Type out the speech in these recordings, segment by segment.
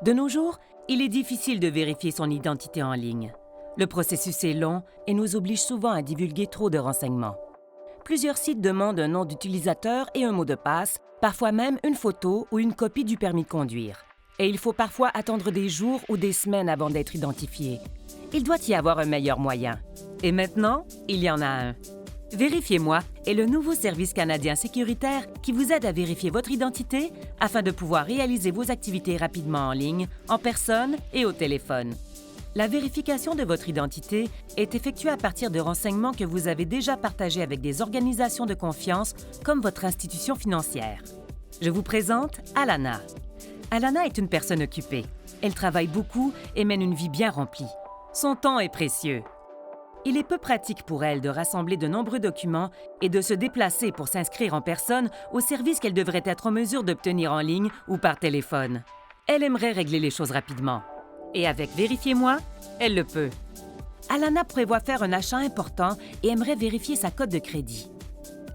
De nos jours, il est difficile de vérifier son identité en ligne. Le processus est long et nous oblige souvent à divulguer trop de renseignements. Plusieurs sites demandent un nom d'utilisateur et un mot de passe, parfois même une photo ou une copie du permis de conduire. Et il faut parfois attendre des jours ou des semaines avant d'être identifié. Il doit y avoir un meilleur moyen. Et maintenant, il y en a un. Vérifiez-moi est le nouveau service canadien sécuritaire qui vous aide à vérifier votre identité afin de pouvoir réaliser vos activités rapidement en ligne, en personne et au téléphone. La vérification de votre identité est effectuée à partir de renseignements que vous avez déjà partagés avec des organisations de confiance comme votre institution financière. Je vous présente Alana. Alana est une personne occupée. Elle travaille beaucoup et mène une vie bien remplie. Son temps est précieux. Il est peu pratique pour elle de rassembler de nombreux documents et de se déplacer pour s'inscrire en personne aux services qu'elle devrait être en mesure d'obtenir en ligne ou par téléphone. Elle aimerait régler les choses rapidement. Et avec Vérifiez-moi, elle le peut. Alana prévoit faire un achat important et aimerait vérifier sa cote de crédit.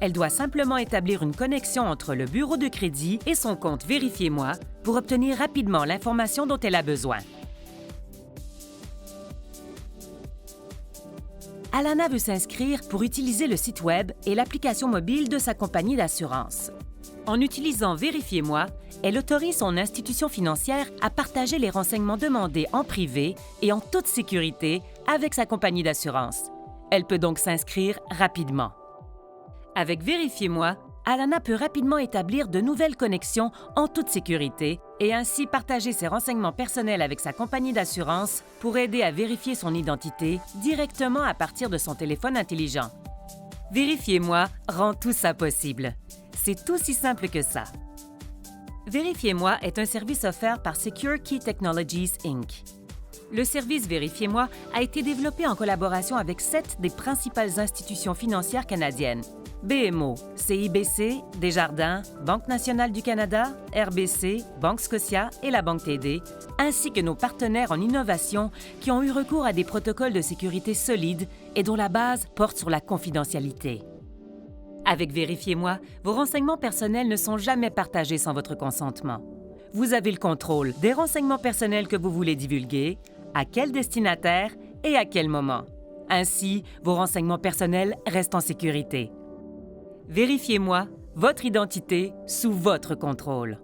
Elle doit simplement établir une connexion entre le bureau de crédit et son compte Vérifiez-moi pour obtenir rapidement l'information dont elle a besoin. Alana veut s'inscrire pour utiliser le site Web et l'application mobile de sa compagnie d'assurance. En utilisant Vérifiez-moi, elle autorise son institution financière à partager les renseignements demandés en privé et en toute sécurité avec sa compagnie d'assurance. Elle peut donc s'inscrire rapidement. Avec Vérifiez-moi, Alana peut rapidement établir de nouvelles connexions en toute sécurité et ainsi partager ses renseignements personnels avec sa compagnie d'assurance pour aider à vérifier son identité directement à partir de son téléphone intelligent. Vérifiez-moi rend tout ça possible. C'est aussi simple que ça. Vérifiez-moi est un service offert par Secure Key Technologies Inc. Le service Vérifiez-moi a été développé en collaboration avec 7 des principales institutions financières canadiennes. BMO, CIBC, Desjardins, Banque nationale du Canada, RBC, Banque Scotia et la Banque TD, ainsi que nos partenaires en innovation qui ont eu recours à des protocoles de sécurité solides et dont la base porte sur la confidentialité. Avec Vérifiez-moi, vos renseignements personnels ne sont jamais partagés sans votre consentement. Vous avez le contrôle des renseignements personnels que vous voulez divulguer, à quel destinataire et à quel moment. Ainsi, vos renseignements personnels restent en sécurité. Vérifiez-moi, votre identité sous votre contrôle.